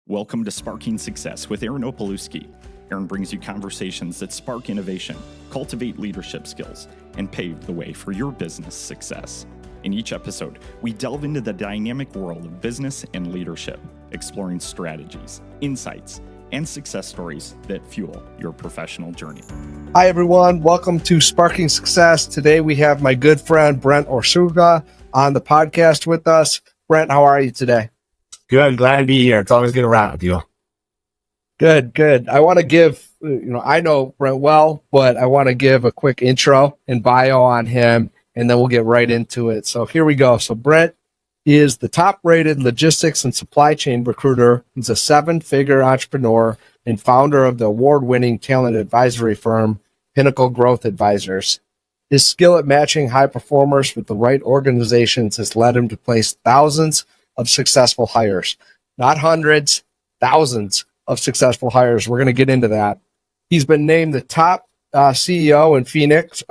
Welcome to Sparking Success with Aaron Opalewski. Aaron brings you conversations that spark innovation, cultivate leadership skills, and pave the way for your business success. In each episode, we delve into the dynamic world of business and leadership, exploring strategies, insights, and success stories that fuel your professional journey. Hi, everyone. Welcome to Sparking Success. Today, we have my good friend, Brent Orsuga, on the podcast with us. Brent, how are you today? Good. Glad to be here. It's always good around with you. Good. I want to give, I know Brent well, but I want to give a quick intro and bio on him, and then we'll get right into it. So here we go. So Brent is the top-rated logistics and supply chain recruiter. He's a 7-figure entrepreneur and founder of the award-winning talent advisory firm, Pinnacle Growth Advisors. His skill at matching high performers with the right organizations has led him to place thousands of successful hires, not hundreds, thousands of successful hires. We're going to get into that. He's been named the top CEO in Phoenix,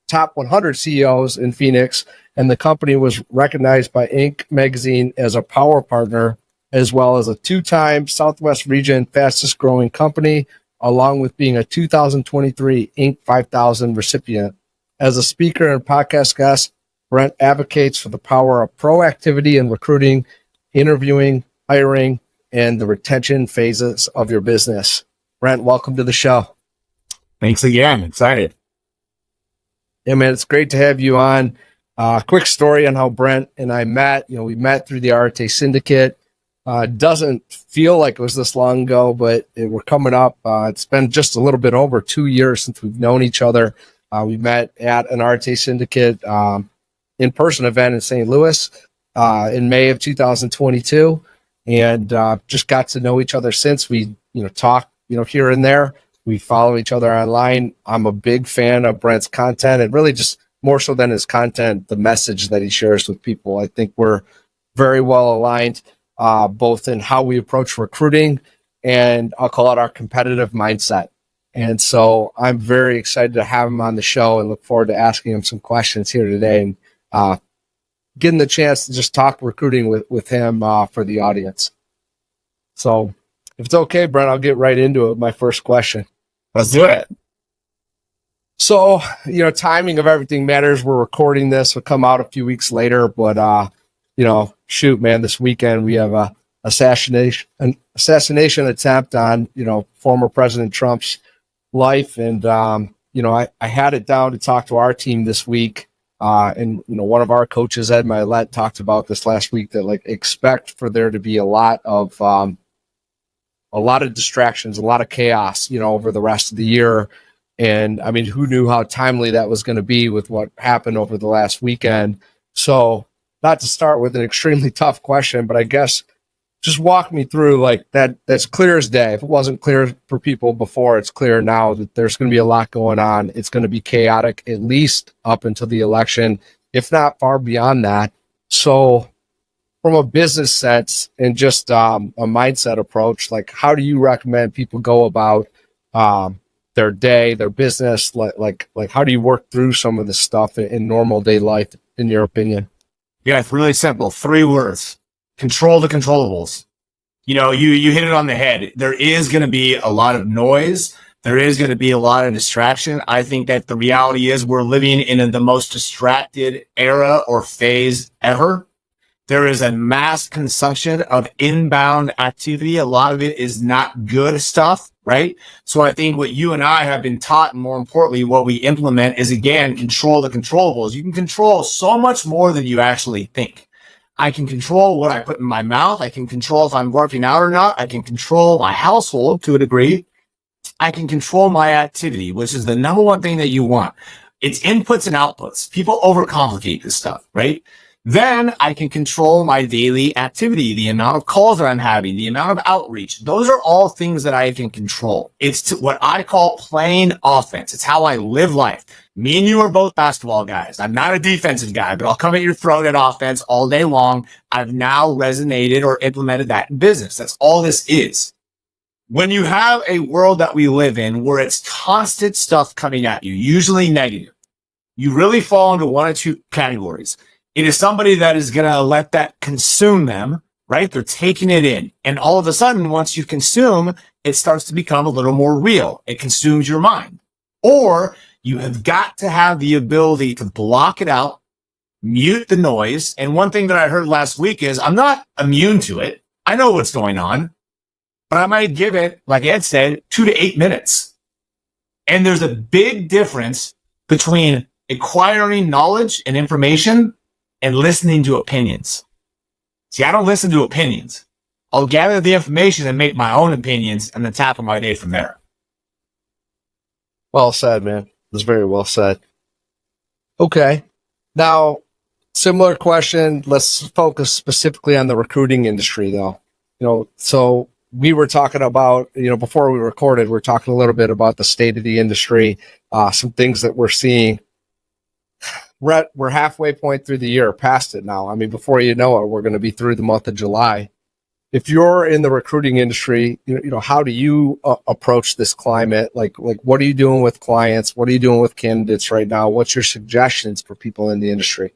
top 100 CEOs in Phoenix, and the company was recognized by Inc. magazine as a power partner, as well as a 2-time Southwest region fastest growing company, along with being a 2023 Inc. 5000 recipient. As a speaker and podcast guest, Brent advocates for the power of proactivity in recruiting, interviewing, hiring, and the retention phases of your business. Brent, welcome to the show. Thanks again. Excited. Yeah, man, it's great to have you on. Quick story on how Brent and I met. We met through the RTA Syndicate. Doesn't feel like it was this long ago, but we're coming up. It's been just a little bit over 2 years since we've known each other. We met at an RTA Syndicate in-person event in St. Louis in May of 2022, and just got to know each other since. We talk here and there. We follow each other online. I'm a big fan of Brent's content, and really just more so than his content, the message that he shares with people. I think we're very well aligned, both in how we approach recruiting and I'll call it our competitive mindset. And so I'm very excited to have him on the show and look forward to asking him some questions here today and getting the chance to just talk recruiting with him for the audience. So if it's okay, Brent, I'll get right into it. My first question. Let's do it. So, timing of everything matters. We're recording this. It'll come out a few weeks later, but, shoot, man, this weekend we have an assassination attempt on, former President Trump's life. And, I had it down to talk to our team this week. And one of our coaches, Ed Milet, talked about this last week that expect for there to be a lot of distractions, a lot of chaos, over the rest of the year. And I mean, who knew how timely that was going to be with what happened over the last weekend? So not to start with an extremely tough question, but I guess just walk me through that's clear as day. If it wasn't clear for people before, it's clear now that there's going to be a lot going on. It's going to be chaotic, at least up until the election, if not far beyond that. So from a business sense and just a mindset approach, how do you recommend people go about their day, their business? Like how do you work through some of this stuff in normal day life, in your opinion? Yeah, it's really simple. 3 words. Control the controllables. You hit it on the head. There is going to be a lot of noise. There is going to be a lot of distraction. I think that the reality is we're living in the most distracted era or phase ever. There is a mass consumption of inbound activity. A lot of it is not good stuff, right? So I think what you and I have been taught, and more importantly, what we implement is, again, control the controllables. You can control so much more than you actually think. I can control what I put in my mouth. I can control if I'm working out or not. I can control my household to a degree. I can control my activity, which is the number one thing that you want. It's inputs and outputs. People overcomplicate this stuff, right? Then I can control my daily activity, the amount of calls that I'm having, the amount of outreach. Those are all things that I can control. It's what I call playing offense. It's how I live life. Me and you are both basketball guys. I'm not a defensive guy, but I'll come at your throat at offense all day long. I've now resonated or implemented that in business. That's all this is. When you have a world that we live in where it's constant stuff coming at you, usually negative, you really fall into one or two categories. It is somebody that is going to let that consume them, right? They're taking it in. And all of a sudden, once you consume, it starts to become a little more real. It consumes your mind. Or you have got to have the ability to block it out, mute the noise. And one thing that I heard last week is I'm not immune to it. I know what's going on, but I might give it, like Ed said, 2 to 8 minutes. And there's a big difference between acquiring knowledge and information and listening to opinions. See, I don't listen to opinions. I'll gather the information and make my own opinions and then tackle my day from there. Well said, man. That's very well said. Okay. Now, similar question. Let's focus specifically on the recruiting industry, though. So we were talking about, before we recorded, we were talking a little bit about the state of the industry, some things that we're seeing. We're halfway point through the year, past it now. I mean, before you know it, we're going to be through the month of July. If you're in the recruiting industry, how do you approach this climate? Like, what are you doing with clients? What are you doing with candidates right now? What's your suggestions for people in the industry?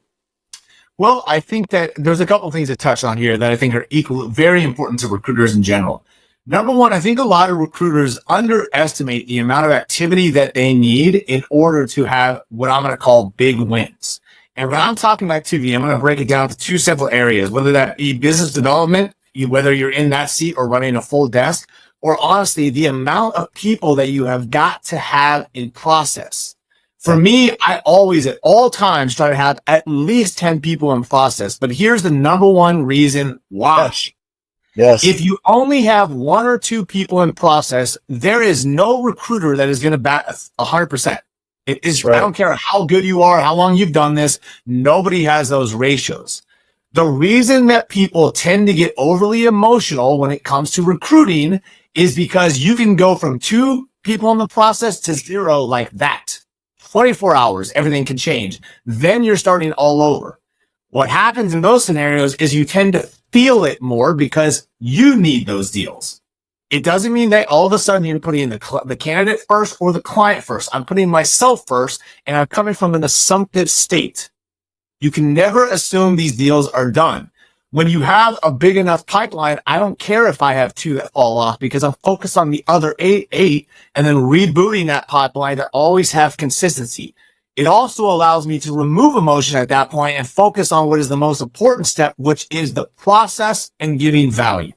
Well, I think that there's a couple of things to touch on here that I think are very important to recruiters in general. Number one, I think a lot of recruiters underestimate the amount of activity that they need in order to have what I'm going to call big wins. And when I'm talking about activity, I'm going to break it down to 2 simple areas, whether that be business development, whether you're in that seat or running a full desk, or honestly, the amount of people that you have got to have in process. For me, I always at all times try to have at least 10 people in process. But here's the number one reason why. Yes. If you only have 1 or 2 people in process, there is no recruiter that is going to bat 100%. It is, right. I don't care how good you are, how long you've done this. Nobody has those ratios. The reason that people tend to get overly emotional when it comes to recruiting is because you can go from 2 people in the process to 0 like that. 24 hours, everything can change. Then you're starting all over. What happens in those scenarios is you tend to feel it more because you need those deals. It doesn't mean that all of a sudden you're putting the candidate first or the client first. I'm putting myself first, and I'm coming from an assumptive state. You can never assume these deals are done. When you have a big enough pipeline, I don't care if I have 2 that fall off because I'm focused on the other eight and then rebooting that pipeline to always have consistency. It also allows me to remove emotion at that point and focus on what is the most important step, which is the process and giving value.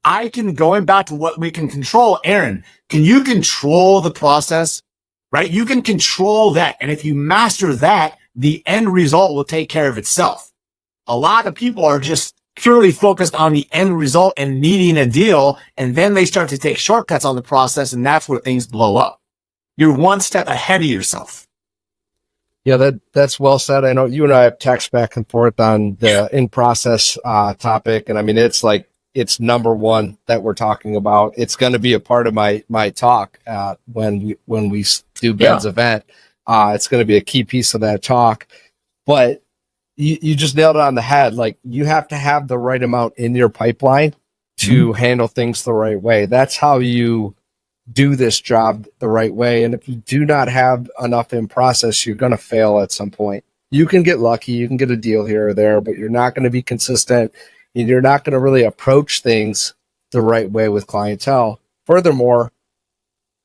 Going back to what we can control, Aaron, can you control the process? Right? You can control that. And if you master that, the end result will take care of itself. A lot of people are just purely focused on the end result and needing a deal, and then they start to take shortcuts on the process, and that's where things blow up. You're 1 step ahead of yourself. Yeah, that's well said. I know you and I have texted back and forth on the in-process topic, and I mean, it's number 1 that we're talking about. It's going to be a part of my talk when we do Ben's event. It's going to be a key piece of that talk. But you just nailed it on the head. Like, you have to have the right amount in your pipeline to handle things the right way. That's how you do this job the right way. And if you do not have enough in process, you're going to fail at some point. You can get lucky, you can get a deal here or there, but you're not going to be consistent, and you're not going to really approach things the right way with clientele. Furthermore,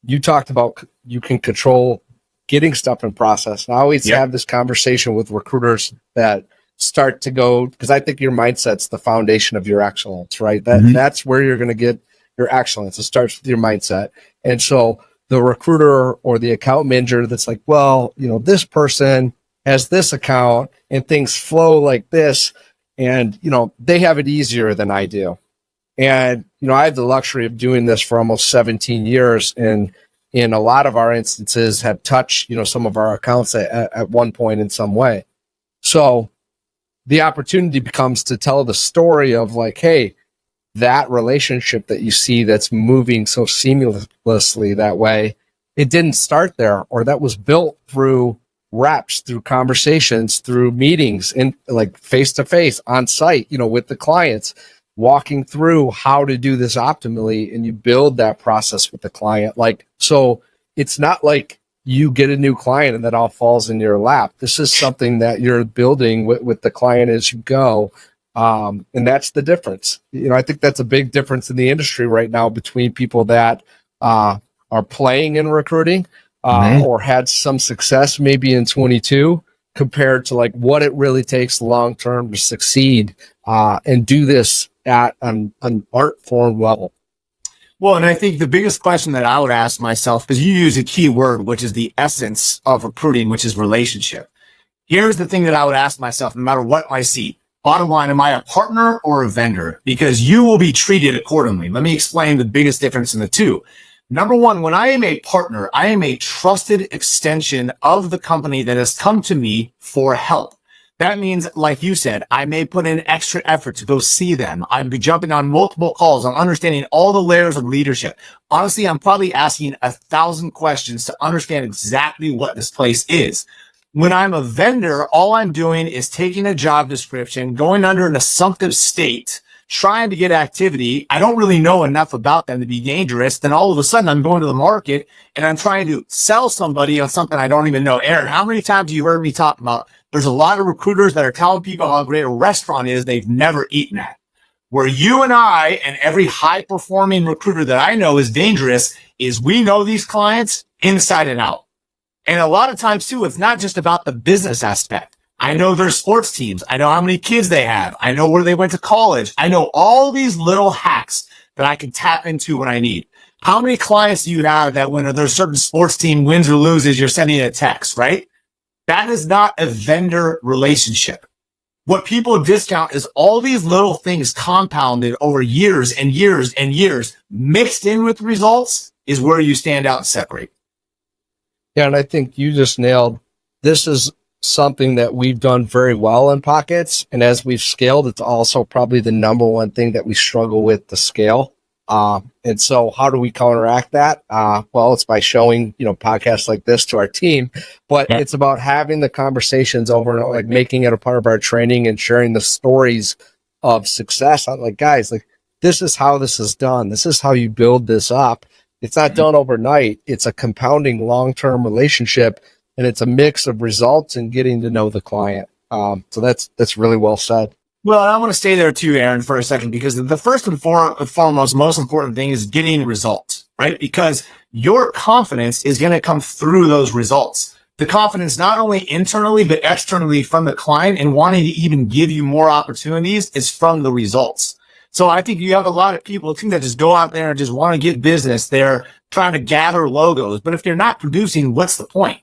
you talked about you can control getting stuff in process. And I always have this conversation with recruiters that start to go, because I think your mindset's the foundation of your excellence, right? That's where you're going to get your excellence. It starts with your mindset. And so the recruiter or the account manager that's like, well, this person has this account and things flow like this, and, they have it easier than I do. And, I have the luxury of doing this for almost 17 years. And in a lot of our instances have touched, some of our accounts at one point in some way. So the opportunity becomes to tell the story of like, hey, that relationship that you see that's moving so seamlessly that way, it didn't start there, or that was built through reps, through conversations, through meetings, and like face-to-face on site, with the clients, walking through how to do this optimally, and you build that process with the client. Like, so it's not like you get a new client and that all falls in your lap. This is something that you're building with the client as you go. And that's the difference. I think that's a big difference in the industry right now between people that are playing in recruiting or had some success maybe in 22 compared to like what it really takes long term to succeed and do this at an art form level. Well, and I think the biggest question that I would ask myself, because you use a key word, which is the essence of recruiting, which is relationship. Here's the thing that I would ask myself, no matter what I see. Bottom line, am I a partner or a vendor? Because you will be treated accordingly. Let me explain the biggest difference in the two. Number one, when I am a partner, I am a trusted extension of the company that has come to me for help. That means, like you said, I may put in extra effort to go see them. I'd be jumping on multiple calls. I'm understanding all the layers of leadership. Honestly, I'm probably asking 1,000 questions to understand exactly what this place is. When I'm a vendor, all I'm doing is taking a job description, going under an assumptive state, trying to get activity. I don't really know enough about them to be dangerous. Then all of a sudden I'm going to the market and I'm trying to sell somebody on something I don't even know. Aaron, how many times have you heard me talk about there's a lot of recruiters that are telling people how great a restaurant is they've never eaten at? Where you and I and every high performing recruiter that I know is dangerous is we know these clients inside and out. And a lot of times too, it's not just about the business aspect. I know their sports teams. I know how many kids they have. I know where they went to college. I know all these little hacks that I can tap into when I need. How many clients do you have that when their certain sports team wins or loses, you're sending a text, right? That is not a vendor relationship. What people discount is all these little things compounded over years and years and years mixed in with results is where you stand out and separate. Yeah, and I think you just nailed this is something that we've done very well in pockets. And as we've scaled, it's also probably the number one thing that we struggle with to scale. And so how do we counteract that? Well, it's by showing, podcasts like this to our team, but it's about having the conversations over and over, like making it a part of our training and sharing the stories of success. I'm like, guys, like this is how this is done. This is how you build this up. It's not done overnight. It's a compounding long-term relationship, and it's a mix of results and getting to know the client. So that's really well said. Well, I want to stay there too, Aaron, for a second, because the first and foremost, most important thing is getting results, right? Because your confidence is going to come through those results. The confidence, not only internally, but externally from the client and wanting to even give you more opportunities is from the results. So I think you have a lot of people too that just go out there and just want to get business. They're trying to gather logos, but if they're not producing, what's the point?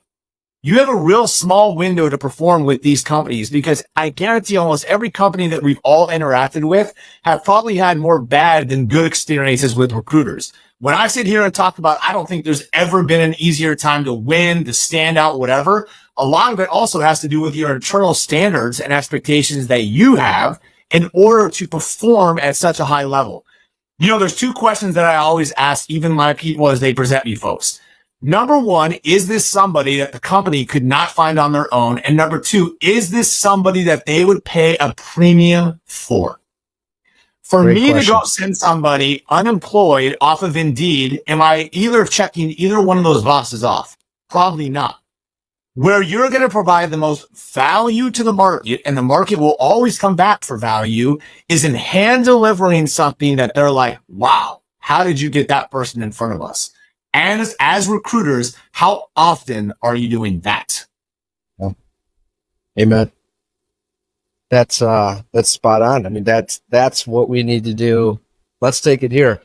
You have a real small window to perform with these companies because I guarantee almost every company that we've all interacted with have probably had more bad than good experiences with recruiters. When I sit here and talk about, I don't think there's ever been an easier time to win, to stand out, whatever. A lot of it also has to do with your internal standards and expectations that you have in order to perform at such a high level. There's two questions that I always ask even my people as they present me folks. Number one, is this somebody that the company could not find on their own? And number two, is this somebody that they would pay a premium for? For Great me question. to go send somebody unemployed off of Indeed, am I either checking either one of those boxes off? Probably not. Where you're going to provide the most value to the market, and the market will always come back for value, is in hand delivering something that they're like, wow, how did you get that person in front of us? And as recruiters, how often are you doing that? Yeah. Amen. That's spot on. I mean, that's what we need to do. Let's take it here.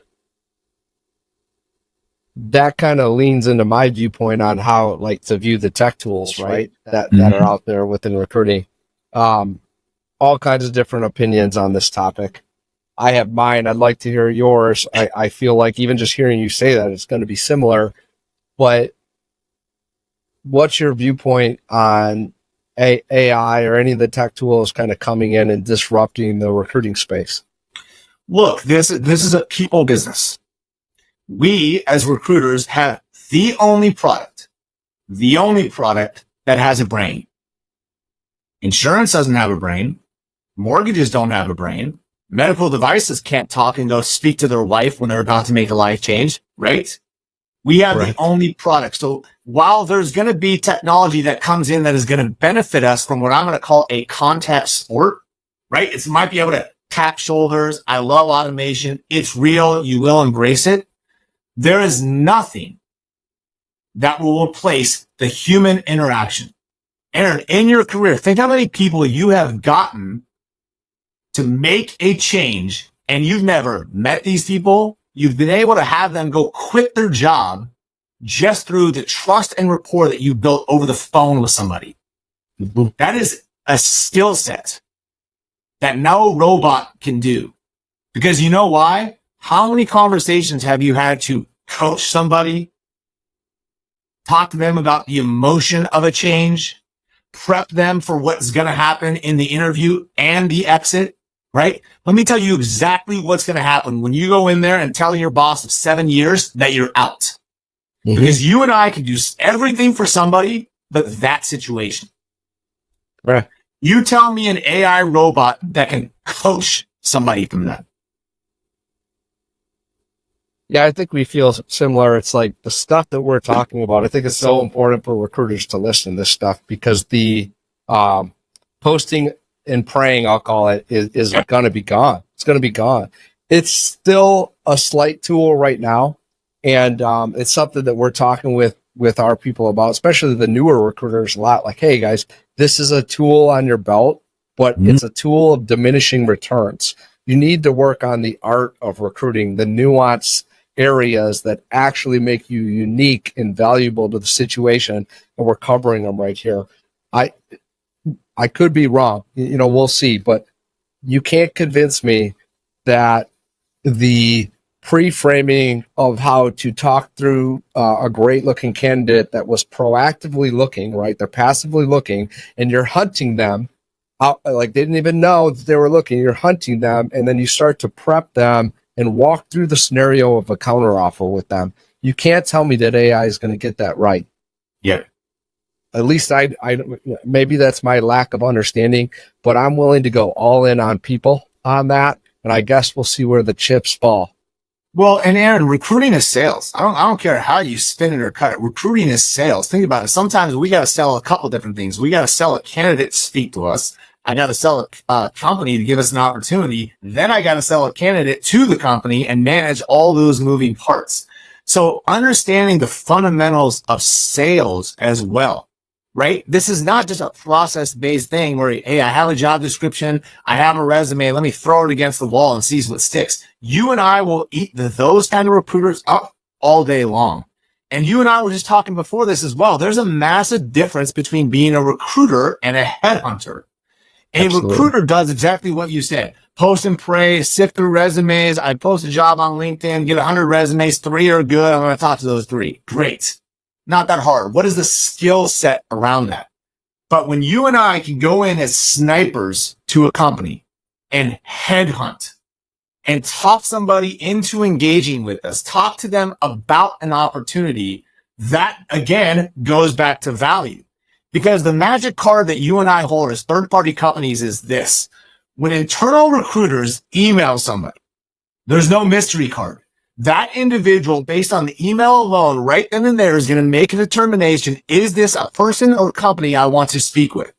That kind of leans into my viewpoint on how like to view the tech tools, right? That are out there within recruiting. All kinds of different opinions on this topic. I have mine. I'd like to hear yours. I feel like even just hearing you say that, it's going to be similar. But what's your viewpoint on AI or any of the tech tools kind of coming in and disrupting the recruiting space? Look, this is a people business. We as recruiters have the only product that has a brain. Insurance doesn't have a brain. Mortgages don't have a brain. Medical devices can't talk and go speak to their wife when they're about to make a life change, right? We have the only product. So while there's going to be technology that comes in that is going to benefit us from what I'm going to call a contact sport, right? It might be able to tap shoulders. I love automation. It's real. You will embrace it. There is nothing that will replace the human interaction. Aaron, in your career, think how many people you have gotten to make a change and you've never met these people. You've been able to have them go quit their job just through the trust and rapport that you built over the phone with somebody. That is a skill set that no robot can do. Because you know why? How many conversations have you had to coach somebody, talk to them about the emotion of a change, prep them for what's going to happen in the interview and the exit, right? Let me tell you exactly what's going to happen when you go in there and tell your boss of 7 years that you're out. Mm-hmm. Because you and I can do everything for somebody, but that situation. Right. You tell me an AI robot that can coach somebody from that. Yeah, I think we feel similar. It's like the stuff that we're talking about. I think it's so important for recruiters to listen to this stuff because the posting and praying, I'll call it, is going to be gone. It's going to be gone. It's still a slight tool right now. And it's something that we're talking with our people about, especially the newer recruiters a lot. Like, hey, guys, this is a tool on your belt, but it's a tool of diminishing returns. You need to work on the art of recruiting, the nuance areas that actually make you unique and valuable to the situation, and we're covering them right here. I could be wrong, we'll see, but you can't convince me that the pre-framing of how to talk through a great looking candidate that was proactively looking, right? They're passively looking and you're hunting them out, like they didn't even know that they were looking. You're hunting them and then you start to prep them and walk through the scenario of a counteroffer with them. You can't tell me that AI is going to get that right. Yeah. At least I maybe that's my lack of understanding, but I'm willing to go all in on people on that. And I guess we'll see where the chips fall. Well, and Aaron, recruiting is sales. I don't care how you spin it or cut it. Recruiting is sales. Think about it. Sometimes we got to sell a couple different things. We got to sell a candidate to speak to us. I got to sell a company to give us an opportunity. Then I got to sell a candidate to the company and manage all those moving parts. So understanding the fundamentals of sales as well, right? This is not just a process-based thing where, hey, I have a job description, I have a resume, let me throw it against the wall and see what sticks. You and I will eat those kind of recruiters up all day long. And you and I were just talking before this as well. There's a massive difference between being a recruiter and a headhunter. A recruiter does exactly what you said. Post and pray, sift through resumes. I post a job on LinkedIn, get 100 resumes, 3 are good. I'm going to talk to those 3. Great. Not that hard. What is the skill set around that? But when you and I can go in as snipers to a company and headhunt and talk somebody into engaging with us, talk to them about an opportunity, that again goes back to value. Because the magic card that you and I hold as third-party companies is this. When internal recruiters email somebody, there's no mystery card. That individual, based on the email alone, right then and there, is going to make a determination, is this a person or company I want to speak with?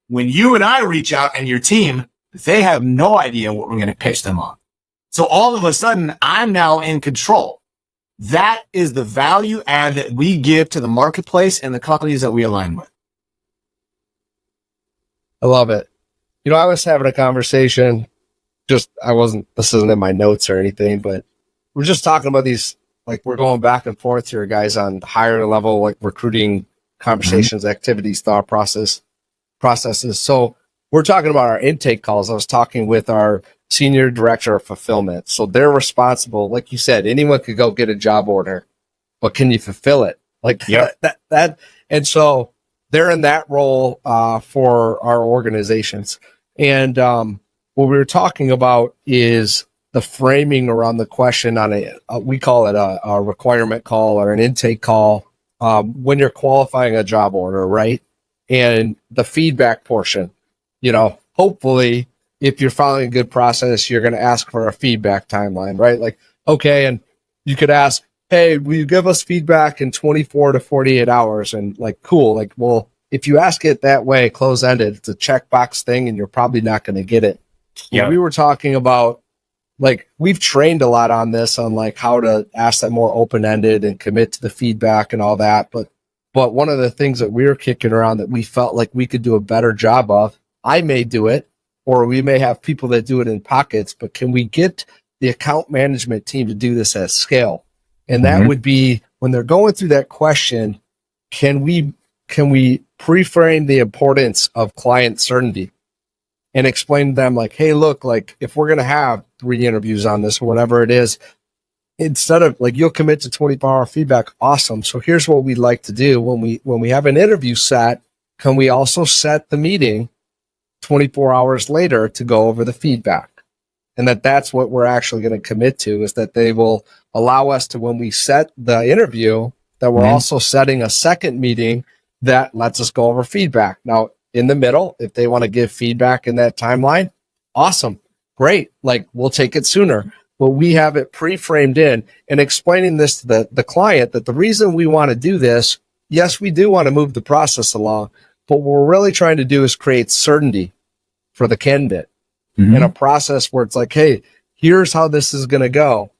When you and I reach out and your team, they have no idea what we're going to pitch them on. So all of a sudden, I'm now in control. That is the value add that we give to the marketplace and the companies that we align with. I love it. I was having a conversation, this isn't in my notes or anything, but we're just talking about these, like we're going back and forth here, guys, on higher level, like recruiting conversations, activities, thought processes. So we're talking about our intake calls. I was talking with our senior director of fulfillment. So they're responsible. Like you said, anyone could go get a job order, but can you fulfill it? Like that. And so they're in that role for our organizations. And what we were talking about is the framing around the question on we call it a requirement call or an intake call when you're qualifying a job order, right? And the feedback portion, hopefully if you're following a good process, you're going to ask for a feedback timeline, right? Like, okay. And you could ask, hey, will you give us feedback in 24 to 48 hours? And like, cool. Like, well, if you ask it that way, close-ended, it's a checkbox thing, and you're probably not going to get it. Yeah. We were talking about, like, we've trained a lot on this, on like how to ask that more open-ended and commit to the feedback and all that. But one of the things that we were kicking around that we felt like we could do a better job of, I may do it, or we may have people that do it in pockets, but can we get the account management team to do this at scale? And that would be when they're going through that question, can we pre-frame the importance of client certainty and explain to them, like, hey, look, like, if we're going to have 3 interviews on this or whatever it is, instead of like, you'll commit to 24-hour feedback. Awesome. So here's what we'd like to do. When we have an interview set, can we also set the meeting 24 hours later to go over the feedback? And that's what we're actually going to commit to, is that they will allow us to, when we set the interview, that we're also setting a second meeting that lets us go over feedback. Now, in the middle, if they want to give feedback in that timeline, awesome, great. Like, we'll take it sooner. But we have it pre-framed in, and explaining this to the client, that the reason we want to do this, yes, we do want to move the process along, but what we're really trying to do is create certainty for the candidate in a process where it's like, hey, here's how this is going to go.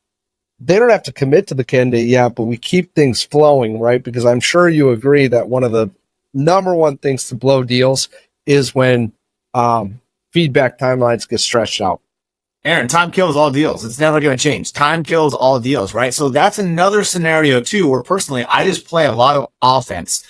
They don't have to commit to the candidate yet, but we keep things flowing, right? Because I'm sure you agree that one of the number one things to blow deals is when feedback timelines get stretched out. Aaron, time kills all deals. It's never going to change. Time kills all deals, right? So that's another scenario too, where personally, I just play a lot of offense.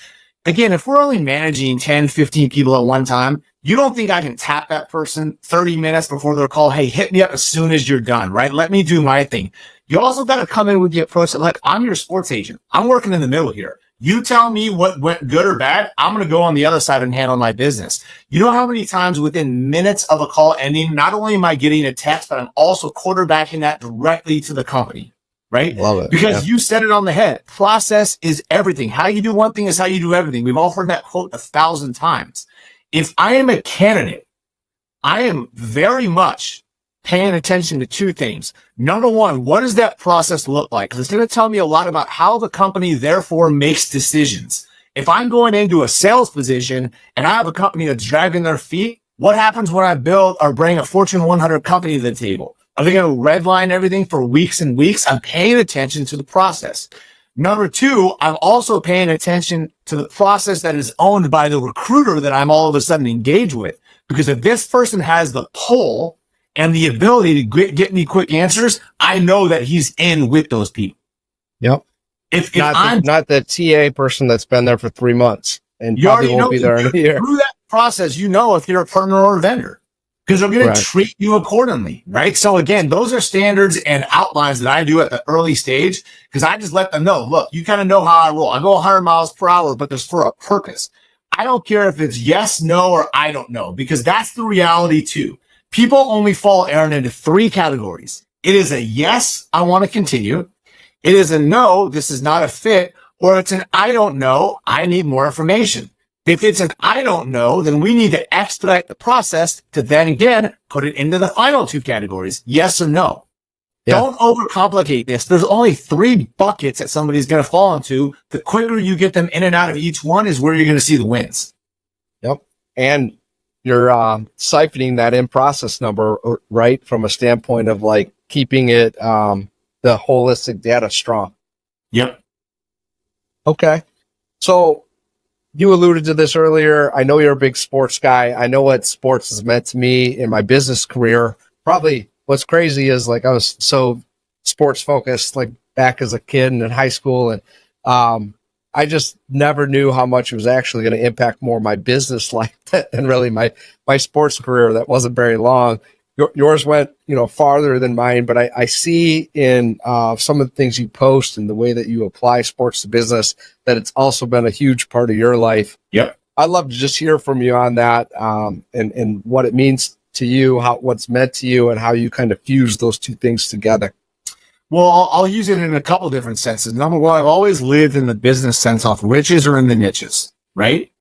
Again, if we're only managing 10, 15 people at one time, you don't think I can tap that person 30 minutes before their call? Hey, hit me up as soon as you're done, right? Let me do my thing. You also got to come in with the approach that, like, I'm your sports agent. I'm working in the middle here. You tell me what went good or bad. I'm going to go on the other side and handle my business. You know how many times within minutes of a call ending, not only am I getting a text, but I'm also quarterbacking that directly to the company, right? Love it. Because you said it on the head. Process is everything. How you do one thing is how you do everything. We've all heard that quote 1,000 times. If I am a candidate, I am very much paying attention to 2 things. Number one, what does that process look like? Because it's going to tell me a lot about how the company therefore makes decisions. If I'm going into a sales position and I have a company that's dragging their feet, what happens when I build or bring a Fortune 100 company to the table? Are they going to redline everything for weeks and weeks? I'm paying attention to the process. Number 2, I'm also paying attention to the process that is owned by the recruiter that I'm all of a sudden engaged with. Because if this person has the pull and the ability to get me quick answers, I know that he's in with those people. Yep. If not the TA person that's been there for 3 months and probably won't be there in a year. Through that process, you know if you're a partner or a vendor, because they're going to treat you accordingly, right? So again, those are standards and outlines that I do at the early stage, because I just let them know, look, you kind of know how I roll. I go 100 miles per hour, but there's for a purpose. I don't care if it's yes, no, or I don't know, because that's the reality too. People only fall, Aaron, into 3 categories. It is a yes, I want to continue. It is a no, this is not a fit, or it's an I don't know, I need more information. If it's an I don't know, then we need to expedite the process to then again put it into the final 2 categories, yes or no. Yeah. Don't overcomplicate this. There's only 3 buckets that somebody's going to fall into. The quicker you get them in and out of each one is where you're going to see the wins. Yep. And you're siphoning that in-process number, right, from a standpoint of like keeping it the holistic data strong. Yep. Okay. So you alluded to this earlier. I know you're a big sports guy. I know what sports has meant to me in my business career. Probably what's crazy is, like, I was so sports focused, like, back as a kid and in high school. And I just never knew how much it was actually going to impact more my business life than really my sports career. That wasn't very long. Yours went, farther than mine, but I see in some of the things you post and the way that you apply sports to business that it's also been a huge part of your life. Yep. I'd love to just hear from you on that, and what it means to you, what's meant to you, and how you kind of fuse those 2 things together. Well, I'll use it in a couple different senses. Number one, I've always lived in the business sense off riches or in the niches, right?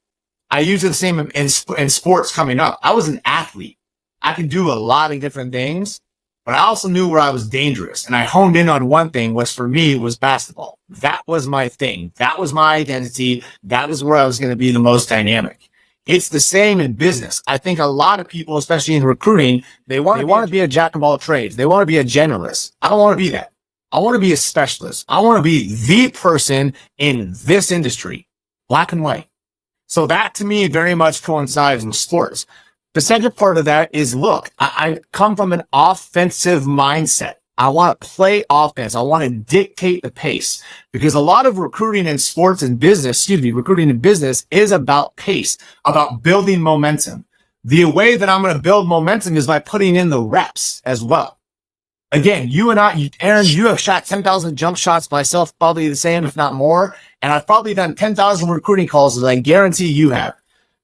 I use it the same in sports coming up. I was an athlete. I could do a lot of different things, but I also knew where I was dangerous. And I honed in on one thing, was for me was basketball. That was my thing. That was my identity. That was where I was going to be the most dynamic. It's the same in business. I think a lot of people, especially in recruiting, they want to be a jack of all trades. They want to be a generalist. I don't want to be that. I want to be a specialist. I want to be the person in this industry, black and white. So that to me very much coincides in sports. The second part of that is, look, I come from an offensive mindset. I want to play offense. I want to dictate the pace, because a lot of recruiting in sports and business, recruiting in business is about pace, about building momentum. The way that I'm going to build momentum is by putting in the reps as well. Again, you and I, Aaron, you have shot 10,000 jump shots, myself probably the same, if not more. And I've probably done 10,000 recruiting calls that I guarantee you have.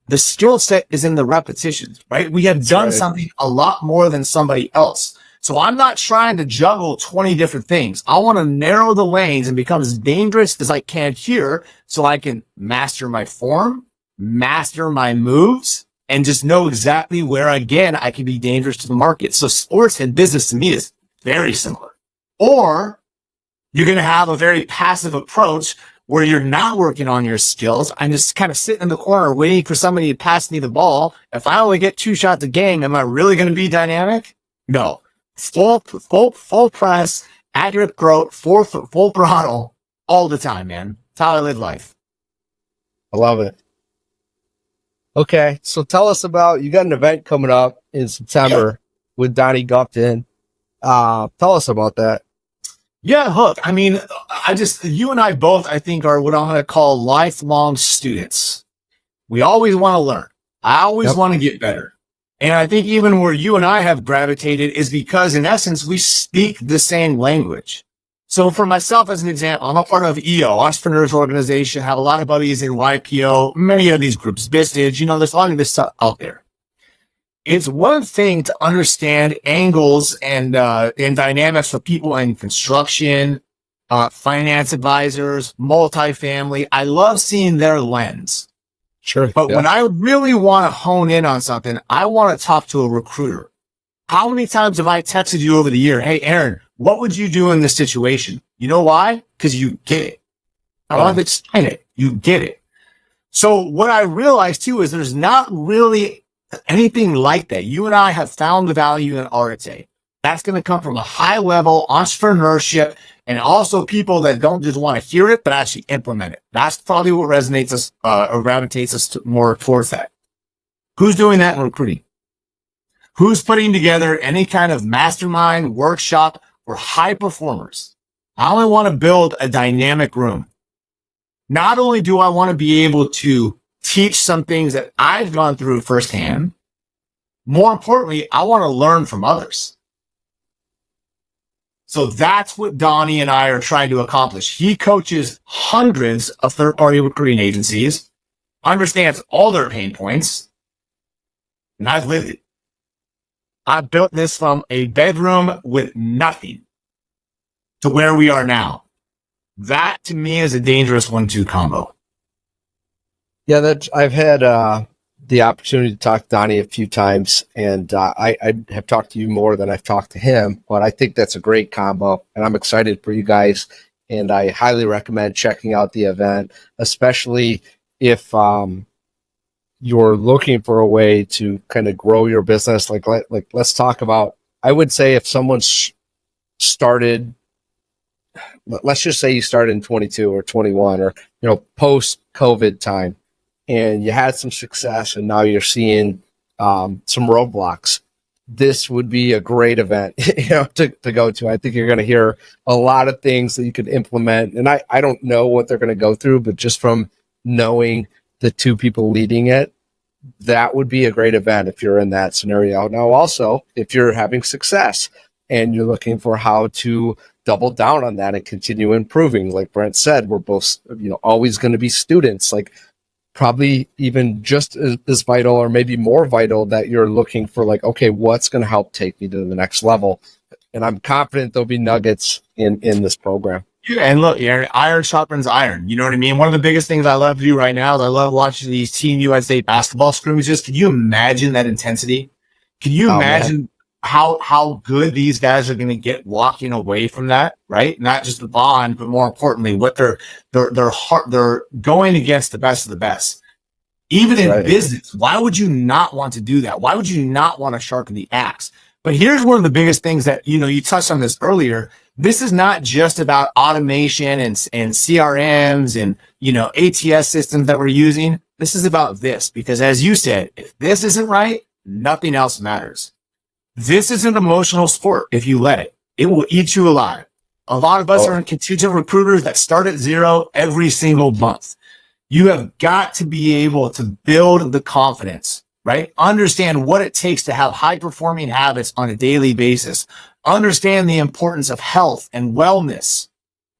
The skill set is in the repetitions, right? We have done something a lot more than somebody else. So I'm not trying to juggle 20 different things. I want to narrow the lanes and become as dangerous as I can here, so I can master my form, master my moves, and just know exactly where, again, I can be dangerous to the market. So sports and business to me is very similar. Or you're going to have a very passive approach where you're not working on your skills. I'm just kind of sitting in the corner waiting for somebody to pass me the ball. If I only get 2 shots a game, am I really going to be dynamic? No. Full press, accurate throat, full throttle all the time, man. That's how I live life. I love it. Okay, so tell us about, you got an event coming up in September with Donnie Gupton. Tell us about that. Yeah, look, I mean, you and I both, I think, are what I'm going to call lifelong students. We always want to learn. I always want to get better. And I think even where you and I have gravitated is because, in essence, we speak the same language. So for myself, as an example, I'm a part of EO, Entrepreneurs Organization, have a lot of buddies in YPO, many of these groups, Vistage, there's a lot of this stuff out there. It's one thing to understand angles and dynamics for people in construction, finance advisors, multifamily. I love seeing their lens. Sure. But when I really want to hone in on something, I want to talk to a recruiter. How many times have I texted you over the year? Hey, Aaron, what would you do in this situation? You know why? Because you get it. I don't have to explain it. You get it. So what I realized too is there's not really anything like that. You and I have found the value in RTA. That's going to come from a high level entrepreneurship, and also people that don't just want to hear it, but actually implement it. That's probably what resonates us, or gravitates us more towards that. Who's doing that in recruiting? Who's putting together any kind of mastermind, workshop, or high performers? I only want to build a dynamic room. Not only do I want to be able to teach some things that I've gone through firsthand, more importantly, I want to learn from others. So that's what Donnie and I are trying to accomplish. He coaches hundreds of third-party recruiting agencies, understands all their pain points, and I've lived it. I built this from a bedroom with nothing to where we are now. That, to me, is a dangerous 1-2 combo. Yeah, I've had the opportunity to talk to Donnie a few times, and I have talked to you more than I've talked to him, but I think that's a great combo, and I'm excited for you guys, and I highly recommend checking out the event, especially if you're looking for a way to kind of grow your business. Like let's talk about, I would say if someone's started, let's just say you started in 22 or 21 or, post COVID time, and you had some success and now you're seeing some roadblocks. This would be a great event, to go to. I think you're going to hear a lot of things that you could implement. And I don't know what they're going to go through, but just from knowing the two people leading it, that would be a great event if you're in that scenario. Now, also, if you're having success and you're looking for how to double down on that and continue improving, like Brent said, we're both, always going to be students, like probably even just as vital or maybe more vital that you're looking for, like, okay, what's going to help take me to the next level? And I'm confident there'll be nuggets in this program. Yeah, and look, iron sharpens iron. You know what I mean? One of the biggest things I love to do right now is I love watching these Team USA basketball scrimmages. Can you imagine that intensity? Can you imagine how good these guys are going to get walking away from that, right? Not just the bond, but more importantly, what they're going against the best of the best. Even in business, why would you not want to do that? Why would you not want to sharpen the axe? But here's one of the biggest things that, you touched on this earlier. This is not just about automation and CRMs and, ATS systems that we're using. This is about this, because as you said, if this isn't right, nothing else matters. This is an emotional sport. If you let it, it will eat you alive. A lot of us are in contingent recruiters that start at zero every single month. You have got to be able to build the confidence, right? Understand what it takes to have high performing habits on a daily basis. Understand the importance of health and wellness.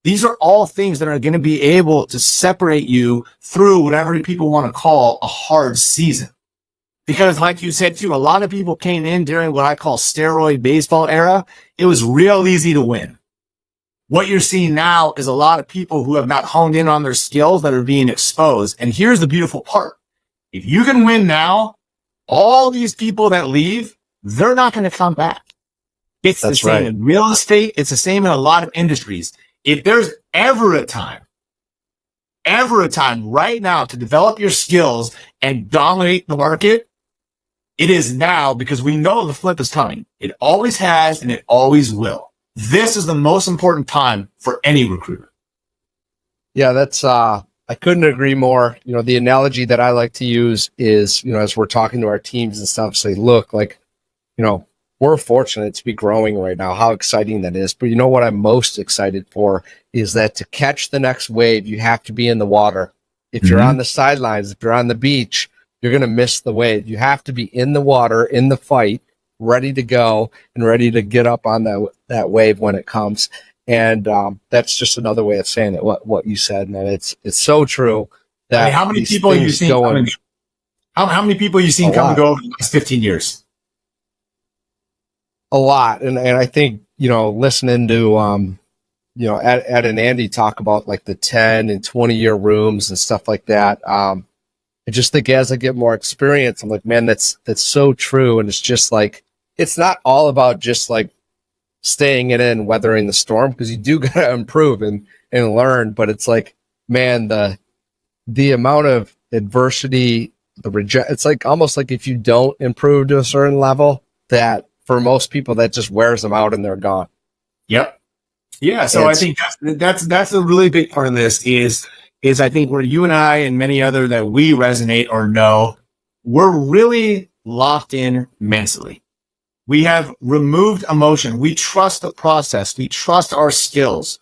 These are all things that are going to be able to separate you through whatever people want to call a hard season. Because like you said too, a lot of people came in during what I call steroid baseball era. It was real easy to win. What you're seeing now is a lot of people who have not honed in on their skills that are being exposed. And here's the beautiful part. If you can win now, all these people that leave, they're not going to come back. It's the same in real estate. It's the same in a lot of industries. If there's ever a time right now to develop your skills and dominate the market, it is now, because we know the flip is coming. It always has, and it always will. This is the most important time for any recruiter. Yeah, that's, I couldn't agree more. The analogy that I like to use is, as we're talking to our teams and stuff, say, look, we're fortunate to be growing right now, how exciting that is. But what I'm most excited for is that to catch the next wave, you have to be in the water. If you're on the sidelines, if you're on the beach, you're going to miss the wave. You have to be in the water, in the fight, ready to go and ready to get up on that wave when it comes. And that's just another way of saying it. What you said, man, it's so true. That how many people you seen coming? How many people you seen come and go over the last 15 years? A lot, and I think listening to Ed and Andy talk about like the 10 and 20-year rooms and stuff like that. I just think as I get more experience, I'm like, man, that's so true. And it's just like, it's not all about just like staying it in, weathering the storm, because you do got to improve and learn. But it's like, man, the amount of adversity, it's like almost like if you don't improve to a certain level, that for most people, that just wears them out and they're gone. Yep. Yeah. So I think that's a really big part of this is I think where you and I and many other that we resonate or know, we're really locked in mentally. We have removed emotion. We trust the process. We trust our skills.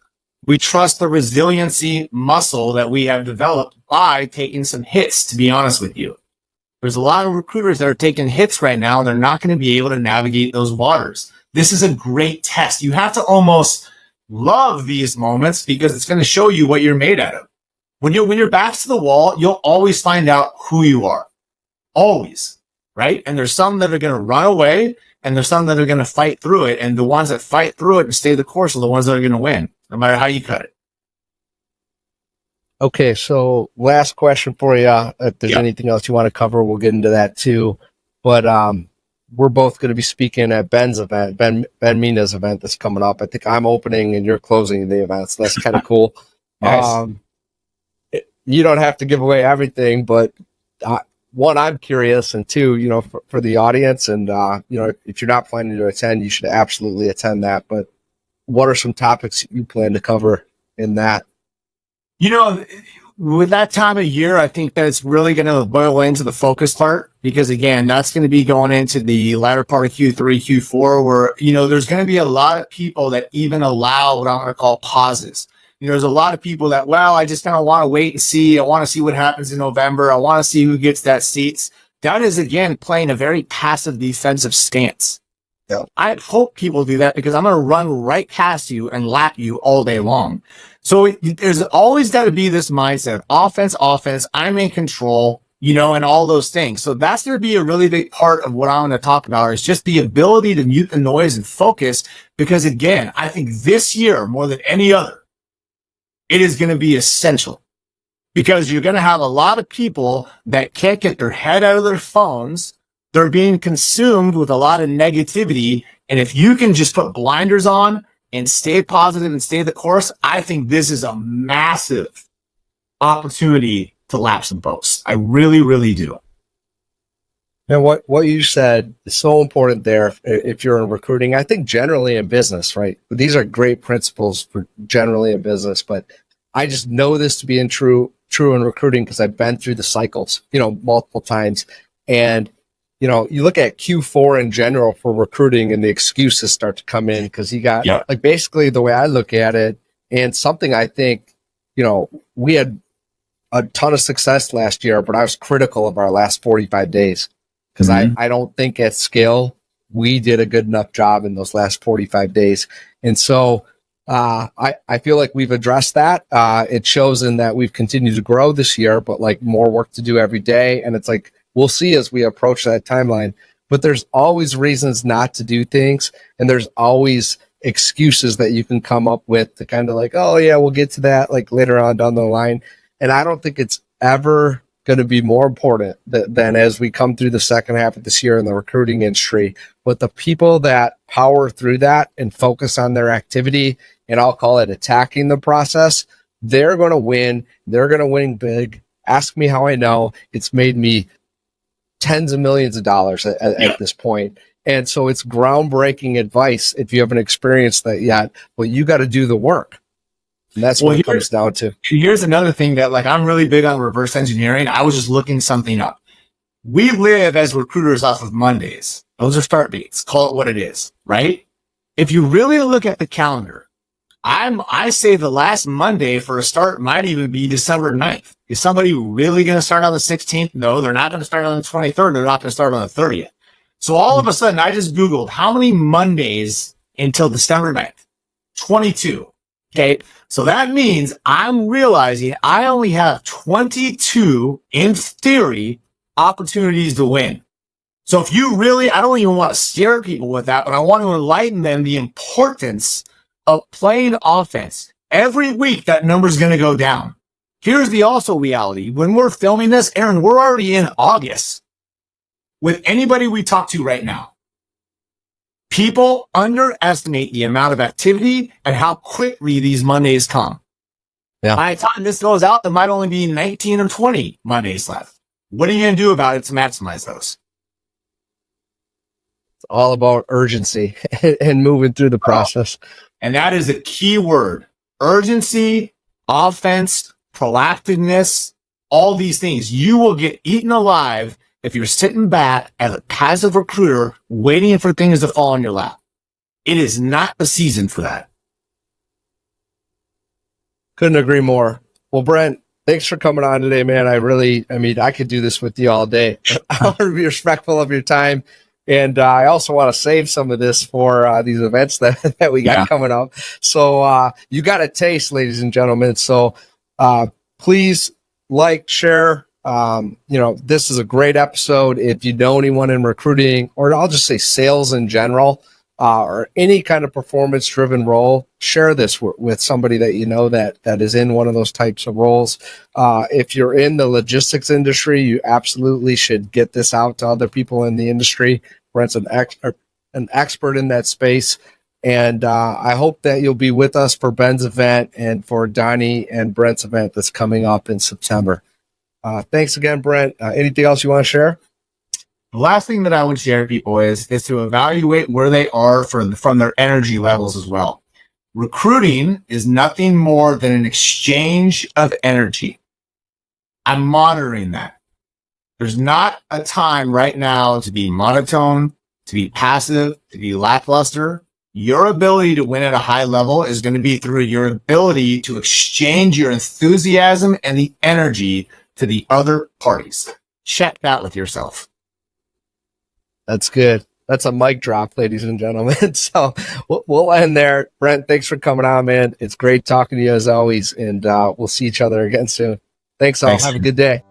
We trust the resiliency muscle that we have developed by taking some hits, to be honest with you. There's a lot of recruiters that are taking hits right now, and they're not going to be able to navigate those waters. This is a great test. You have to almost love these moments because it's going to show you what you're made out of. When your back's to the wall, you'll always find out who you are. Always. Right? And there's some that are going to run away, and there's some that are going to fight through it. And the ones that fight through it and stay the course are the ones that are going to win, no matter how you cut it. Okay, so last question for you. If there's anything else you want to cover, we'll get into that too. But we're both going to be speaking at Ben's event, Ben Mina's event that's coming up. I think I'm opening and you're closing the event, so that's kind of cool. Nice. You don't have to give away everything, but one, I'm curious, and two, for the audience, and if you're not planning to attend, you should absolutely attend that. But what are some topics you plan to cover in that? With that time of year, I think that it's really going to boil into the focus part, because again, that's going to be going into the latter part of Q3, Q4, where, there's going to be a lot of people that even allow what I'm going to call pauses. There's a lot of people that, I just kind of want to wait and see. I want to see what happens in November. I want to see who gets that seats. That is, again, playing a very passive defensive stance. Yeah. I hope people do that, because I'm going to run right past you and lap you all day long. So there's always got to be this mindset, offense, I'm in control, and all those things. So that's going to be a really big part of what I'm going to talk about, is just the ability to mute the noise and focus. Because again, I think this year, more than any other, it is going to be essential, because you're going to have a lot of people that can't get their head out of their phones. They're being consumed with a lot of negativity. And if you can just put blinders on and stay positive and stay the course, I think this is a massive opportunity to lap some boats. I really, really do. And what you said is so important there if you're in recruiting. I think generally in business, right? These are great principles for generally in business, but I just know this to be true in recruiting because I've been through the cycles, multiple times. And, you look at Q4 in general for recruiting and the excuses start to come in because you got like basically the way I look at it and something I think, we had a ton of success last year, but I was critical of our last 45 days. Because I don't think at scale, we did a good enough job in those last 45 days. And so I feel like we've addressed that. It shows in that we've continued to grow this year, but like more work to do every day. And it's like, we'll see as we approach that timeline. But there's always reasons not to do things. And there's always excuses that you can come up with to kind of like, oh yeah, we'll get to that like later on down the line. And I don't think it's ever going to be more important than as we come through the second half of this year in the recruiting industry. But the people that power through that and focus on their activity, and I'll call it attacking the process, they're going to win. They're going to win big. Ask me how I know. It's made me tens of millions of dollars at this point. And so it's groundbreaking advice. If you haven't experienced that yet, well, you got to do the work. And that's what it comes down to. Here's another thing that I'm really big on reverse engineering. I was just looking something up. We live as recruiters off of Mondays. Those are start dates. Call it what it is, right? If you really look at the calendar, I say the last Monday for a start might even be December 9th. Is somebody really going to start on the 16th? No, they're not going to start on the 23rd. They're not going to start on the 30th. So all of a sudden, I just Googled how many Mondays until December 9th? 22. Okay. So that means I'm realizing I only have 22, in theory, opportunities to win. So if you really, I don't even want to scare people with that, but I want to enlighten them the importance of playing offense. Every week, that number is going to go down. Here's the also reality. When we're filming this, Aaron, we're already in August. With anybody we talk to right now, people underestimate the amount of activity and how quickly these Mondays come. Yeah. By the time this goes out, there might only be 19 or 20 Mondays left. What are you going to do about it to maximize those? It's all about urgency and moving through the process. And that is a key word. Urgency, offense, proactiveness, all these things. You will get eaten alive if you're sitting back as a passive recruiter waiting for things to fall in your lap. It is not the season for that. Couldn't agree more. Well, Brent, thanks for coming on today, man. I could do this with you all day. I want to be respectful of your time. And I also want to save some of this for these events that we got coming up. So you got a taste, ladies and gentlemen. So please like, share. This is a great episode. If you know anyone in recruiting, or I'll just say sales in general, or any kind of performance-driven role, share this with somebody that you know that is in one of those types of roles. If you're in the logistics industry, you absolutely should get this out to other people in the industry. Brent's an expert in that space. And I hope that you'll be with us for Ben's event and for Donnie and Brent's event that's coming up in September. Thanks again, Brent. Anything else you want to share? The last thing that I would share, people, is to evaluate where they are from their energy levels as well. Recruiting is nothing more than an exchange of energy. I'm monitoring that. There's not a time right now to be monotone, to be passive, to be lackluster. Your ability to win at a high level is going to be through your ability to exchange your enthusiasm and the energy to the other parties. Check that with yourself. That's good. That's a mic drop, ladies and gentlemen. So we'll end there. Brent, thanks for coming on, man. It's great talking to you as always, and we'll see each other again soon. Thanks all. Have a good day.